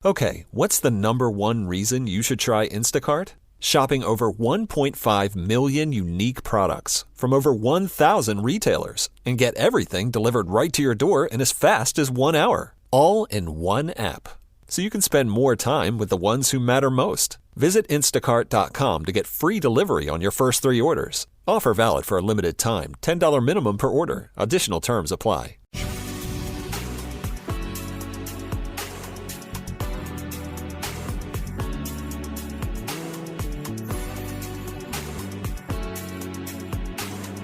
Okay, what's the number one reason you should try Instacart? Shopping over 1.5 million unique products from over 1,000 retailers and get everything delivered right to your door in as fast as 1 hour, all in one app. So you can spend more time with the ones who matter most. Visit instacart.com to get free delivery on your first 3 orders. Offer valid for a limited time. $10 minimum per order. Additional terms apply.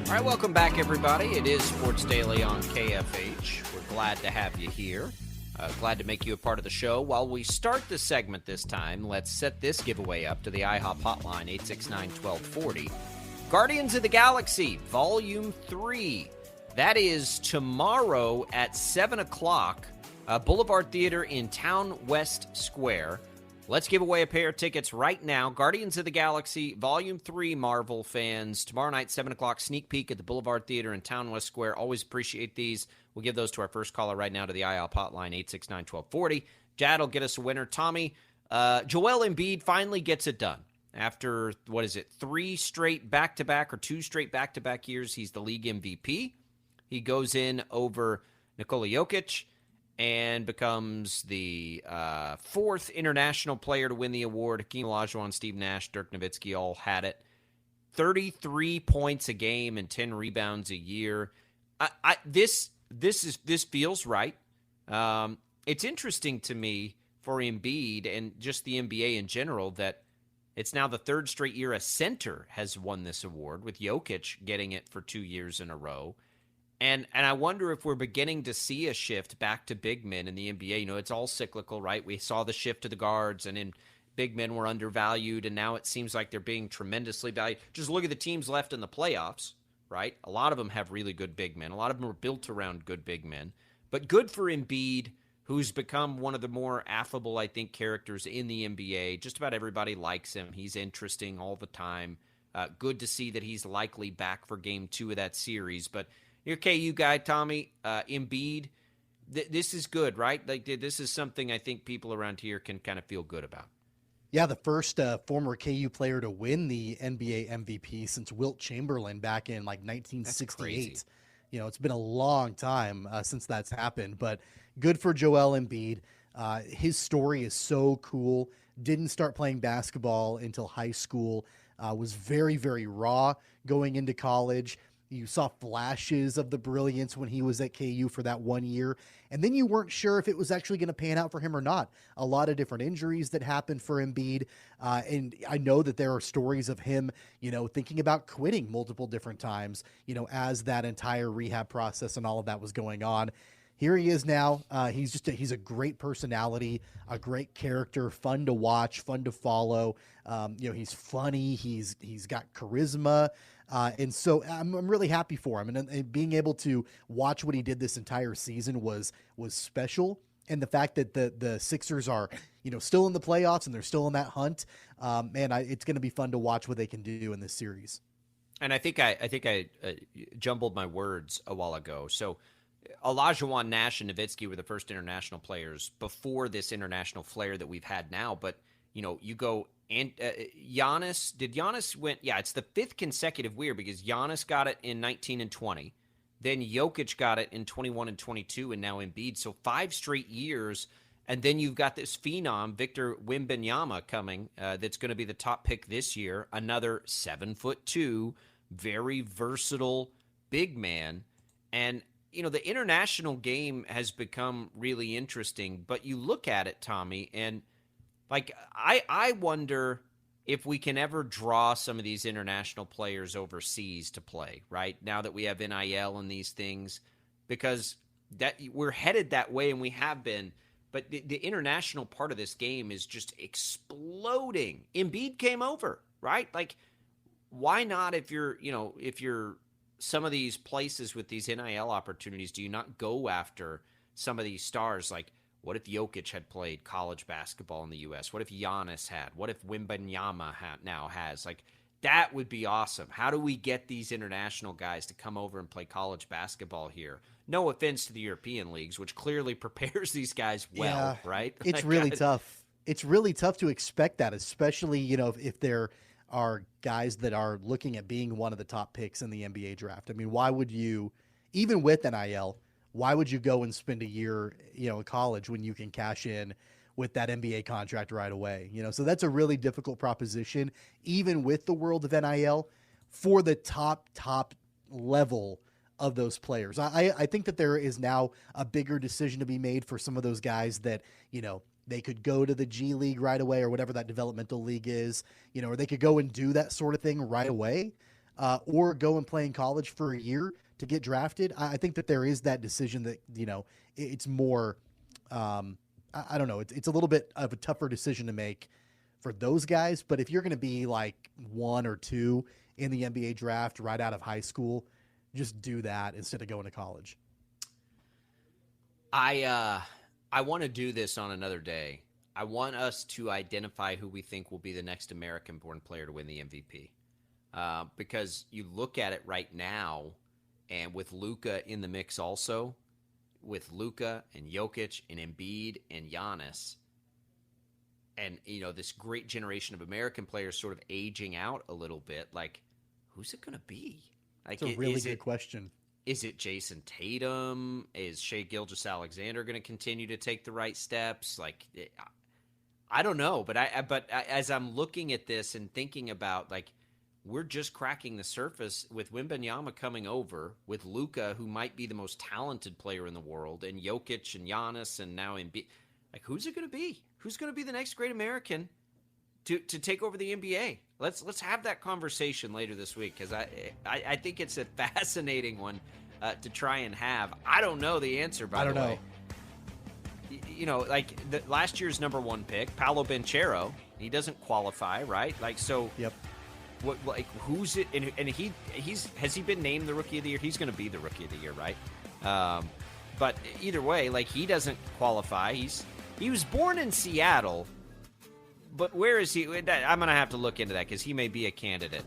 All right, welcome back, everybody. It is Sports Daily on KFH. We're glad to have you here. Glad to make you a part of the show. While we start the segment this time, let's set this giveaway up to the IHOP hotline, 869-1240. Guardians of the Galaxy, Volume 3. That is tomorrow at 7 o'clock, Boulevard Theater in Town West Square. Let's give away a pair of tickets right now. Guardians of the Galaxy, Volume 3, Marvel fans. Tomorrow night, 7 o'clock, sneak peek at the Boulevard Theater in Town West Square. Always appreciate these. We'll give those to our first caller right now to the IHOP hotline, 869-1240. Jad will get us a winner. Tommy, Joel Embiid finally gets it done. After, 3 straight back-to-back or 2 straight back-to-back years, he's the league MVP. He goes in over Nikola Jokic and becomes the fourth international player to win the award. Hakeem Olajuwon, Steve Nash, Dirk Nowitzki all had it. 33 points a game and 10 rebounds a year. This feels right. It's interesting to me for Embiid and just the NBA in general that it's now the third straight year a center has won this award, with Jokic getting it for 2 years in a row. And I wonder if we're beginning to see a shift back to big men in the NBA. You know, it's all cyclical, right? We saw the shift to the guards, and then big men were undervalued, and now it seems like they're being tremendously valued. Just look at the teams left in the playoffs, right? A lot of them have really good big men. A lot of them are built around good big men. But good for Embiid, who's become one of the more affable, I think, characters in the NBA. Just about everybody likes him. He's interesting all the time. Good to see that he's likely back for Game 2 of that series. But your KU guy, Tommy, Embiid, this is good, right? Like, this is something I think people around here can kind of feel good about. Yeah, the first former KU player to win the NBA MVP since Wilt Chamberlain back in like 1968. You know, it's been a long time since that's happened, but good for Joel Embiid. His story is so cool. Didn't start playing basketball until high school. Was very, very raw going into college. You saw flashes of the brilliance when he was at KU for that 1 year, and then you weren't sure if it was actually going to pan out for him or not. A lot of different injuries that happened for Embiid, and I know that there are stories of him, thinking about quitting multiple different times, as that entire rehab process and all of that was going on. Here he is now. He's a great personality, a great character, fun to watch, fun to follow. He's funny. He's got charisma. And so I'm really happy for him. And being able to watch what he did this entire season was special. And the fact that the Sixers are, still in the playoffs and they're still in that hunt, it's going to be fun to watch what they can do in this series. And I think I jumbled my words a while ago. So Olajuwon, Nash, and Nowitzki were the first international players before this international flair that we've had now. But, you go and Giannis, did Giannis win? Yeah, it's the fifth consecutive year because Giannis got it in 19 and 20. Then Jokic got it in 21 and 22, and now Embiid. So 5 straight years. And then you've got this phenom, Victor Wembanyama, coming that's going to be the top pick this year. Another 7'2", very versatile big man. And the international game has become really interesting, but you look at it, Tommy, and I wonder if we can ever draw some of these international players overseas to play, right? Now that we have NIL and these things, because that we're headed that way and we have been, but the international part of this game is just exploding. Embiid came over, right? Like, why not if you're some of these places with these NIL opportunities, do you not go after some of these stars? Like, what if Jokic had played college basketball in the U.S.? What if Giannis had? What if Wembanyama now has? Like, that would be awesome. How do we get these international guys to come over and play college basketball here? No offense to the European leagues, which clearly prepares these guys well, right? It's really tough. It's really tough to expect that, especially, if there are guys that are looking at being one of the top picks in the NBA draft. I mean, why would you, even with NIL, why would you go and spend a year, in college when you can cash in with that NBA contract right away? So that's a really difficult proposition, even with the world of NIL, for the top level of those players. I think that there is now a bigger decision to be made for some of those guys that, they could go to the G League right away or whatever that developmental league is, or they could go and do that sort of thing right away, or go and play in college for a year to get drafted. I think that there is that decision that, it's more, I don't know. It's a little bit of a tougher decision to make for those guys. But if you're going to be like 1 or 2 in the NBA draft right out of high school, just do that instead of going to college. I want to do this on another day. I want us to identify who we think will be the next American-born player to win the MVP. Because you look at it right now, and with Luka in the mix also, with Luka and Jokic and Embiid and Giannis, and, this great generation of American players sort of aging out a little bit, like, who's it going to be? Like, it's a really good question. Is it Jason Tatum? Is Shai Gilgeous-Alexander going to continue to take the right steps? Like, I don't know, but as I'm looking at this and thinking about, like, we're just cracking the surface with Wembanyama coming over, with Luka, who might be the most talented player in the world, and Jokic and Giannis, and now Embiid. Like, who's it going to be? Who's going to be the next great American to take over the NBA? Let's have that conversation later this week, because I think it's a fascinating one to try and have. I don't know the answer, by the way. Like last year's number 1 pick, Paolo Banchero, he doesn't qualify, right? Like, so. Yep. What, like, who's it? And has he been named the Rookie of the Year? He's going to be the Rookie of the Year, right? But either way, like, he doesn't qualify. He was born in Seattle. But where is he? I'm going to have to look into that, because he may be a candidate.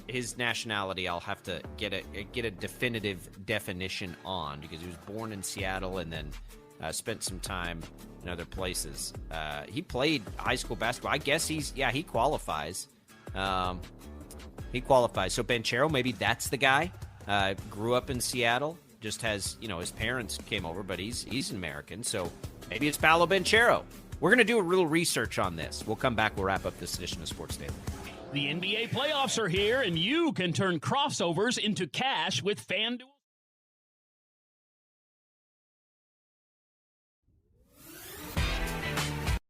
His nationality, I'll have to get a definitive definition on, because he was born in Seattle and then spent some time in other places. He played high school basketball. I guess he qualifies. He qualifies. So Banchero, maybe that's the guy. Grew up in Seattle. Just has, his parents came over, but he's an American. So maybe it's Paolo Banchero. We're going to do a little research on this. We'll come back. We'll wrap up this edition of Sports Daily. The NBA playoffs are here, and you can turn crossovers into cash with FanDuel.